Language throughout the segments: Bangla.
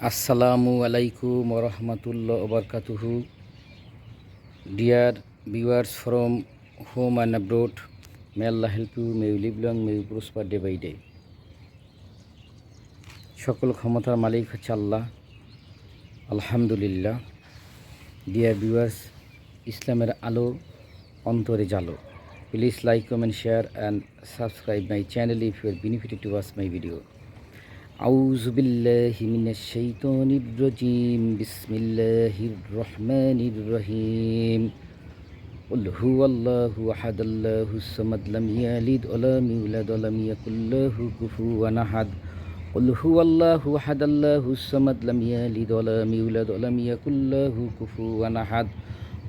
Assalamu alaikum warahmatullahi wabarakatuh. Dear viewers from home and abroad, may Allah help you, may you live long, may you prosper day by day. সকল ক্ষমতার মালিক হচ্ছে আল্লাহ, আলহামদুলিল্লাহ। ডিয়ার ভিউয়ার্স, ইসলামের আলো অন্তরে জালো। Please like, comment, share and subscribe my channel if you are benefited to watch my video. أعوذ بالله من الشيطان الرجيم. بسم الله الرحمن الرحيم. قل هو الله أحد الله الصمد لم يلد ولم يولد ولم يكن له كفوا أحد. قل هو الله أحد الله الصمد لم يلد ولم يولد ولم يكن له كفوا أحد.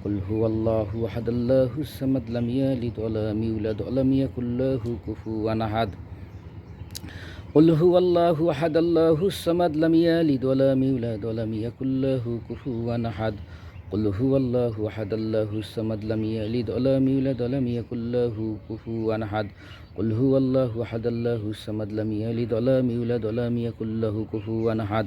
قل هو الله أحد الله الصمد لم يلد ولم يولد ولم يكن له كفوا أحد. قل هو الله أحد الله الصمد لم يلد ولم يولد ولم يكن له كفوا أحد. قل هو الله أحد الله الصمد لم يلد ولم يولد ولم يكن له كفوا أحد. قل هو الله أحد الله الصمد لم يلد ولم يولد ولم يكن له كفوا أحد.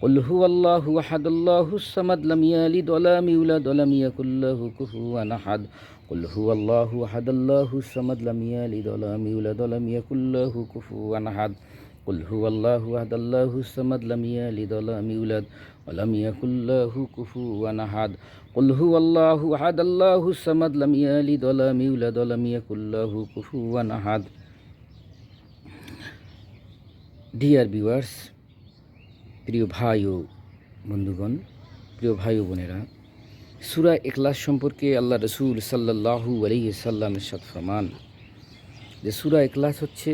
قل هو الله أحد الله الصمد لم يلد ولم يولد ولم يكن له كفوا أحد. قل هو الله أحد الله الصمد لم يلد ولم يولد ولم يكن له كفوا أحد. قل هو الله أحد الله الصمد لم يلد ولم يولد ولم يكن له كفوا أحد. قل هو الله أحد الله الصمد لم يلد ولم يولد ولم يكن له كفوا أحد. Dear viewers, প্রিয় ভাই ও বন্ধুগণ, প্রিয় ভাই ও বোনেরা, সূরা ইখলাস সম্পর্কে আল্লাহ রসুল সাল্লাল্লাহু আলাইহি সাল্লাম ইরশাদ ফরমান যে সূরা ইখলাস হচ্ছে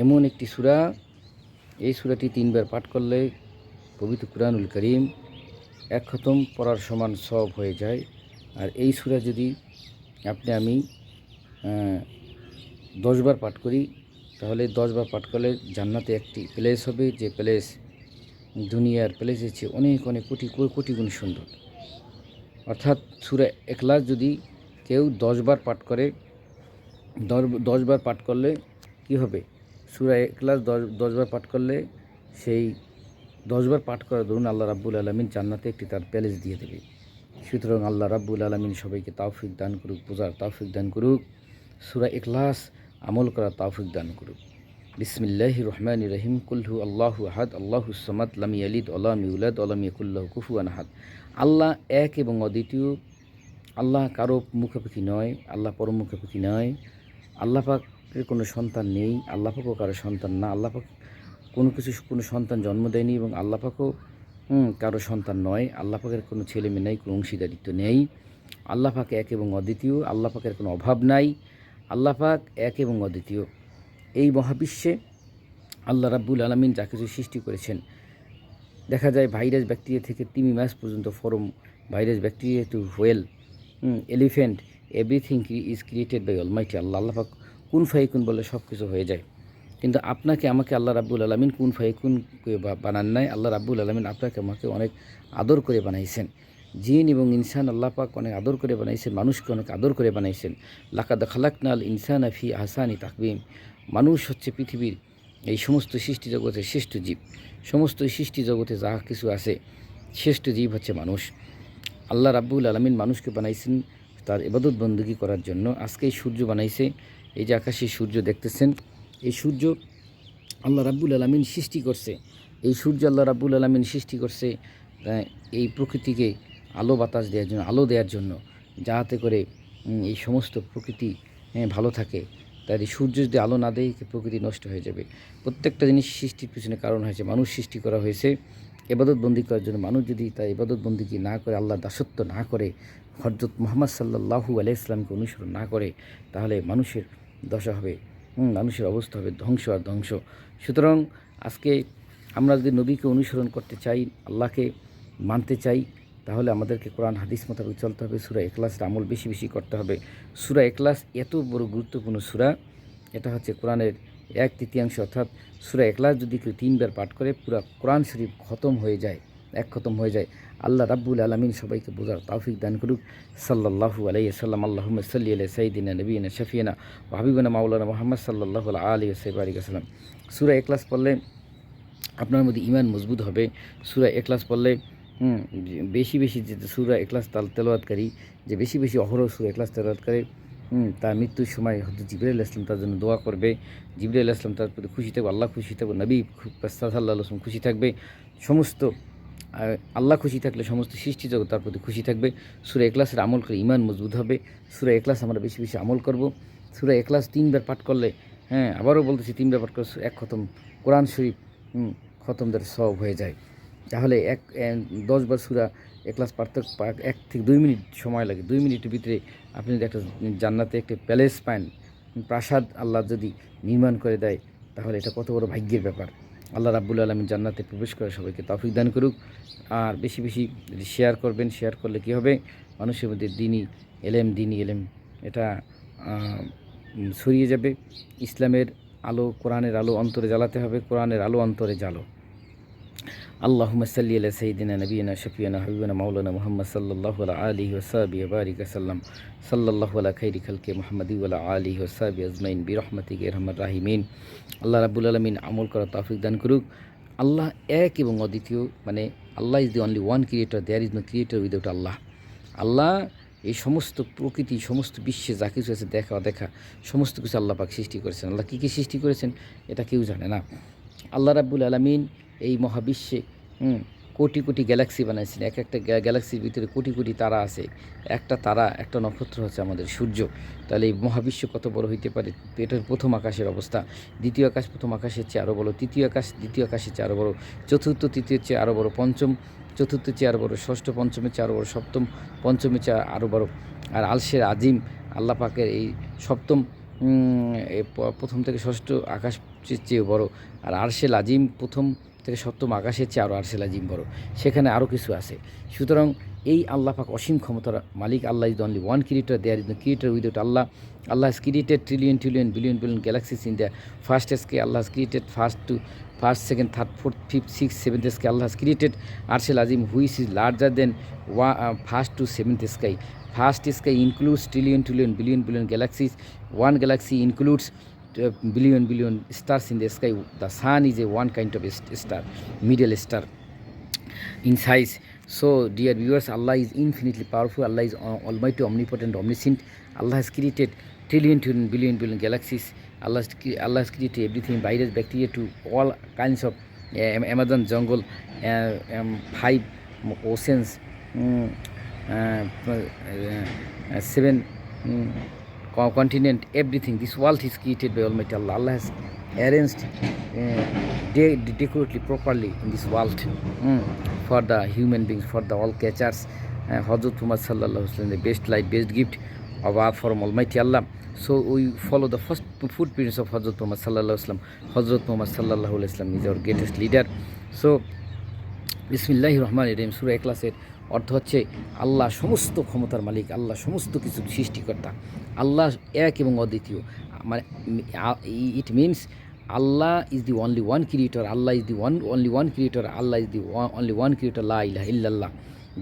এমন একটি সূরা, এই সূরাটি 3 বার পাঠ করলে পবিত্র কুরআনুল কারীম এক খতম পড়ার সমান সওয়াব হয়ে যায়। আর এই সূরা যদি আমি 10 বার পাঠ করি, তাহলে 10 বার পাঠ করলে জান্নাতে একটি প্লেস হবে, যে প্লেস দুনিয়ার প্লেসের চেয়ে অনেক অনেক কোটি কোটি গুণ সুন্দর। অর্থাৎ সূরা ইখলাস যদি কেউ 10 বার পাঠ করে, 10 বার পাঠ করলে কি হবে? সূরা ইখলাস 10 বার পাঠ করলে সেই 10 বার পাঠ করার দরুন আল্লাহ রাব্বুল আলামিন জান্নাতে একটি তার প্যালেস দিয়ে দেবে। সুতরাং আল্লাহ রাব্বুল আলামিন সবাইকে তৌফিক দান করুক, বোঝার তৌফিক দান করুক, সূরা ইখলাস আমল করার তৌফিক দান করুক। বিসমিল্লাহির রহমানির রহিম। কুল হু আল্লাহু আহাদ আল্লাহুস সামাদ লাম ইয়ালিদ ওয়ালাম ইউলাদ ওয়ালাম ইয়াকুল লাহু কুফুয়ান আহাদ। আল্লাহ এক এবং অদ্বিতীয়, আল্লাহ কারো মুখাপেক্ষী নয়, আল্লাহ পরম মুখাপেক্ষী নয়। আল্লাহ পাকের কোনো সন্তান নেই, আল্লাহ পাকও কারো সন্তান না, আল্লাহ পাক কোনো সন্তান জন্ম দেয়নি এবং আল্লাহ পাকও কারো সন্তান নয়। আল্লাহ পাকের কোনো ছেলে মেয়ে নেই, কোনো অংশীদারিত্ব নেই। আল্লাহ পাক এক এবং অদ্বিতীয়, আল্লাহ পাকের কোনো অভাব নাই, আল্লাহ পাক এক এবং অদ্বিতীয়। এই মহাবিশ্বে আল্লাহ রাব্বুল আলামিন যা কিছু সৃষ্টি করেছেন, দেখা যায় ভাইরাস ব্যাকটেরিয়া থেকে তিমি মাছ পর্যন্ত, from virus bacteria to whale, elephant, everything is created by almighty Allah. Allah পাক কুন ফায়াকুন বলে সব কিছু হয়ে যায়। কিন্তু আপনাকে আমাকে আল্লাহ রাব্বুল আলামিন কুন ফায়াকুন বানান নাই। আল্লাহ রাব্বুল আলামিন আপনাকে আমাকে অনেক আদর করে বানাইছেন। জিন এবং ইনসান আল্লাহ পাক অনেক আদর করে বানাইছেন, মানুষকে অনেক আদর করে বানাইছেন। লাকাদ খালাকনাল ইনসানা ফি আহসানি তাকবীম। মানুষ হচ্ছে পৃথিবীর এই সমস্ত সৃষ্টি জগতের শ্রেষ্ঠ জীব। সমস্ত সৃষ্টি জগতে যা কিছু আছে, শ্রেষ্ঠ জীব হচ্ছে মানুষ। আল্লাহ রাব্বুল আলামিন মানুষকে বানাইছেন তার ইবাদত বন্দেগী করার জন্য। আজকে এই সূর্য বানাইছে, এই যে আকাশে সূর্য দেখতেছেন, এই সূর্য আল্লাহ রাব্বুল আলামিন সৃষ্টি করছে। এই সূর্য আল্লাহ রাব্বুল আলামিন সৃষ্টি করছে এই প্রকৃতিকে আলো বাতাস দেওয়ার জন্য, আলো দেওয়ার জন্য, যাতে করে এই সমস্ত প্রকৃতি ভালো থাকে। তাই সূর্য যদি আলো না দেয়, প্রকৃতি নষ্ট হয়ে যাবে। প্রত্যেকটা জিনিস সৃষ্টির পিছনে কারণ হয়েছে, মানুষ সৃষ্টি করা হয়েছে ইবাদত বন্দি করার জন্য। মানুষ যদি তাই ইবাদত বন্দিকে না করে, আল্লাহর দাসত্ব না করে, হযরত মুহাম্মদ সাল্লাল্লাহু আলাইহি সাল্লামকে অনুসরণ না করে, তাহলে মানুষের দশা হবে, মানুষের অবস্থা হবে ধ্বংস আর ধ্বংস। সুতরাং আজকে আমরা যদি নবীকে অনুসরণ করতে চাই, আল্লাহকে মানতে চাই, তাহলে আমাদেরকে কোরআন হাদিস মোতাবেক চলতে হবে। সূরা ইখলাসের আমল বেশি বেশি করতে হবে। সূরা ইখলাস এত বড় গুরুত্বপূর্ণ সূরা, এটা হচ্ছে কোরআনের 1/3, অর্থাৎ সূরা ইখলাস যদি কেউ 3 বার পাঠ করে, পুরো কোরআন শরীফ খতম হয়ে যায়, এক খতম হয়ে যায়। আল্লাহ রাব্বুল আলামিন সবাইকে বোঝার তৌফিক দান করুক। সাল্লাল্লাহু আলাইহি ওয়াসাল্লাম। আল্লাহুম্মা সাল্লি আলা সাইয়্যিদিনা নবিয়িনা শাফিয়িনা ওয়া হাবিবিনা মাওলানা মুহাম্মদ সাল্লাল্লাহু আলাইহি ওয়াসাল্লাম। সূরা ইখলাস পড়লে আপনার মধ্যে ঈমান মজবুত হবে। সূরা ইখলাস পড়লে বেশি বেশি যে সূরা ইখলাস তেলাওয়াতকারী যে বেশি বেশি অহরহ সূরা ইখলাস তেলাওয়াত করে তার মৃত্যুর সময় হযরত জিবরাইল আলাইহিস সালাম তার জন্য দোয়া করবে। জিবরাইল আলাইহিস সালাম তার প্রতি খুশি থাকবে, আল্লাহ খুশি থাকবে, নবী সাল্লাল্লাহু আলাইহি ওয়াসাল্লাম খুশি থাকবে। সমস্ত আল্লাহ খুশি থাকলে সমস্ত সৃষ্টি জগৎ তার প্রতি খুশি থাকবে। সূরা ইখলাসের আমল করে ঈমান মজবুত হবে। সূরা ইখলাস আমরা বেশি বেশি আমল করব। সূরা ইখলাস 3 বার পাঠ করলে, আবারও বলতেছি 3 বার পাঠ করলে এক খতম কোরআন শরীফ খতমদের সওয়াব হয়ে যায়। তাহলে 10 বার সূরা ইখলাস পড়তে 1 থেকে 2 মিনিট সময় লাগে। 2 মিনিটের ভিতরে আপনি যদি একটা জান্নাতে একটা প্যালেস পান, প্রাসাদ আল্লাহ যদি নির্মাণ করে দেয়, তাহলে এটা কত বড় ভাগ্যের ব্যাপার। আল্লাহ রাব্বুল আলামিন জান্নাতে প্রবেশ করে সবাইকে তৌফিক দান করুক। আর বেশি বেশি শেয়ার করবেন। শেয়ার করলে কী হবে, মানুষের মধ্যে দিনী এলেম এটা ছড়িয়ে যাবে। ইসলামের আলো, কোরআনের আলো অন্তরে জ্বালাতে হবে। কোরআনের আলো অন্তরে জ্বালো। আল্লাহুম্মা সাল্লি আলা সাইয়্যিদিনা নাবিয়িনা শাফিয়িনা হাবিবিনা মাওলানা মুহাম্মদ সাল্লাল্লাহু আলা আলিহি ওয়া সাহবিহি ওয়া বারিক সাল্লাম সাল্লাল্লাহু আলা খাইরি খালকি মুহাম্মাদি ওয়া আলা আলিহি ওয়া সাহবিহি আজমাইন বিরহমাতিকা ইয়া আরহামার রাহিমিন। আল্লাহ রাব্বুল আলামিন আমল করার তৌফিক দান করুক। আল্লাহ এক এবং অদ্বিতীয়, মানে Allah is the only one creator, there is no creator without Allah. Allah এই সমস্ত প্রকৃতি, সমস্ত বিশ্বে যা কিছু আছে দেখা অদেখা সমস্ত কিছু আল্লাহ পাক সৃষ্টি করেছেন। আল্লাহ কী কী সৃষ্টি করেছেন এটা কেউ জানে না। আল্লাহ রাব্বুল আলামিন এই মহাবিশ্বে কোটি কোটি গ্যালাক্সি বানাইছেন। এক একটা গ্যালাক্সির ভিতরে কোটি কোটি তারা আছে। একটা তারা, একটা নক্ষত্র হচ্ছে আমাদের সূর্য। তাহলে এই মহাবিশ্ব কত বড় হইতে পারে। এটার প্রথম আকাশের অবস্থা, দ্বিতীয় আকাশ প্রথম আকাশের চেয়ে আরও বড়, তৃতীয় আকাশ দ্বিতীয় আকাশের চেয়ে আরও বড়, চতুর্থ তৃতীয়ের চেয়ে আরও বড়, পঞ্চম চতুর্থের চেয়ে আরও বড়, ষষ্ঠ পঞ্চমের চেয়ে আরও বড়, সপ্তম পঞ্চমের চেয়ে আরও বড়। আর আরশের আজিম আল্লাহ পাকের এই সপ্তম প্রথম থেকে ষষ্ঠ আকাশের চেয়ে বড়। আর আরশেল আজিম প্রথম থেকে সপ্তম আকাশের চেয়ে আরও আরশেল আজিম বড়। সেখানে আরও কিছু আছে। সুতরাং এই আল্লাহ পাক অসীম ক্ষমতার মালিক। Allah is the only one creator, there is no creator without Allah. Allah has created trillion billion galaxies in the first sky. Allah has created first, second, third, fourth, fifth, sixth, seventh sky. Allah has created Arshel Azim, which is larger than first to seventh sky. First sky includes trillion billion galaxies. One galaxy includes billion stars in the sky. The sun is a one kind of star, middle star in size. So dear viewers, Allah is infinitely powerful. Allah is almighty, omnipotent, omniscient. Allah has created trillion billion galaxies. Allah has created everything, virus, bacteria to all kinds of Amazon jungle, 5 oceans, 7 continent, everything. This world is created by Almighty Allah. Allah has arranged decorately properly in this world for the human beings, for the all creatures. Hazrat Muhammad sallallahu alaihi wasallam, the best light, best gift of our from Almighty Allah. So we follow the first footprints of Hazrat Muhammad sallallahu alaihi wasallam. Hazrat Muhammad sallallahu alaihi wasallam is our greatest leader. So বিসমিল্লাহির রহমানির রহিম। সূরা ইখলাসের অর্থ হচ্ছে আল্লাহ সমস্ত ক্ষমতার মালিক, আল্লাহ সমস্ত কিছু সৃষ্টিকর্তা, আল্লাহ এক এবং অদ্বিতীয়। মানে it means Allah is the only one creator. Allah is the only one creator. Allah is the only one creator. La ilaha illallah.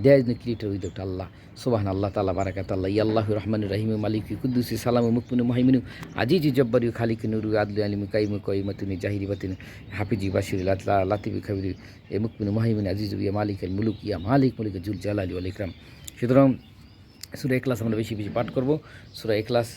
There is no creator without Allah. Subhanallah ta'ala barakatullah. Ya Allahu Rahmanir Rahim Maliki Qudusi Salamu Mukminu Muhaiminu Azizi Jabbari Khaliq Nuru Adli Alimu Kaimu Qaimatuni Jahiri Batini Hafizi Bashir Latifi Khabiri Mukminu Muhaimin Azizu Ya Malik al Muluk Ya Malik Malik Jul Jalali wal Ikram. সুতরাং সূরা ইখলাস আমরা বেশি বেশি পাঠ করব। সূরা ইখলাস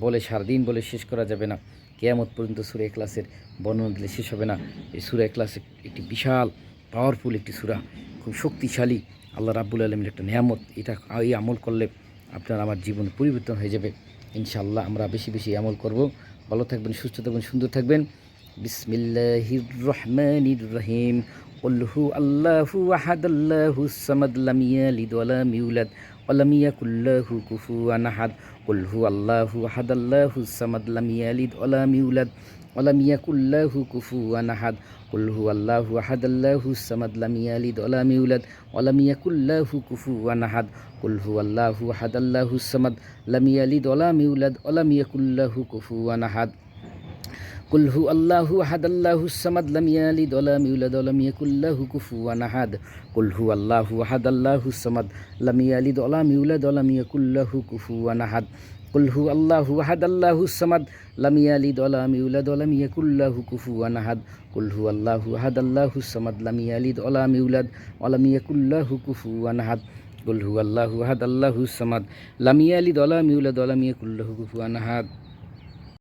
বলে সারাদিন বলে শেষ করা যাবে না। কিয়ামত পর্যন্ত সূরা ইখলাসের বর্ণনা দিলে শেষ হবে না। এই সূরা ইখলাস একটি বিশাল পাওয়ারফুল একটি সূরা, খুব শক্তিশালী আল্লাহ রাব্বুল আলামিনের একটা নিয়ামত। এটা এই আমল করলে আপনার আমার জীবন পরিবর্তন হয়ে যাবে ইনশাআল্লাহ। আমরা বেশি বেশি আমল করব। ভালো থাকবেন, সুস্থ থাকবেন, সুন্দর থাকবেন। বিসমিল্লাহির রহমানির রহিম। কুল হু আল্লাহু আহাদ আল্লাহুস সামাদ লাম ইয়ালিদ ওয়া লাম ইউলাদ ওয়া লাম ইয়াকুল লাহু কুফুয়ান আহাদ। কুল হু আল্লাহু আহাদ আল্লাহুস সামাদ লাম ইয়ালিদ ওয়া লাম ইউলাদ ওয়া লাম ইয়াকুল লাহু কুফুয়ান আহাদ। কুল হু আল্লাহু আহাদ আল্লাহুস সামাদ লাম ইয়ালিদ ওয়া লাম ইউলাদ ওয়া লাম ইয়াকুল লাহু কুফুয়ান আহাদ। কুল হু আল্লাহু আহাদ আল্লাহুস সামাদ লাম ইয়ালিদ ওয়া লাম ইউলাদ ওয়া লাম ইয়াকুল লাহু কুফুয়ান আহাদ। কুল হু আল্লাহু আহাদ আল্লাহুস সামাদ লাম ইয়ালিদ ওয়া লাম ইউলাদ ওয়া লাম ইয়াকুল লাহু কুফুয়ান আহাদ। কুল হু আল্লাহু আহাদ আল্লাহুস সামাদ লাম ইয়ালিদ ওয়া লাম ইউলাদ ওয়া লাম ইয়াকুল লাহু কুফুয়ান আহাদ। কুল হু আল্লাহু আহাদ আল্লাহুস সামাদ লাম ইয়ালিদ ওয়া লাম ইউলাদ ওয়া লাম ইয়াকুল লাহু কুফুয়ান আহাদ কুল হু আল্লাহু আহাদ আল্লাহুস সামাদ লাম ইয়ালিদ ওয়া লাম ইউলাদ ওয়া লাম ইয়াকুল লাহু কুফুয়ান আহাদ কুল হু আল্লাহু আহাদ আল্লাহুস সামাদ লাম ইয়ালিদ ওয়া লাম ইউলাদ ওয়া লাম ইয়াকুল লাহু কুফুয়ান আহাদ।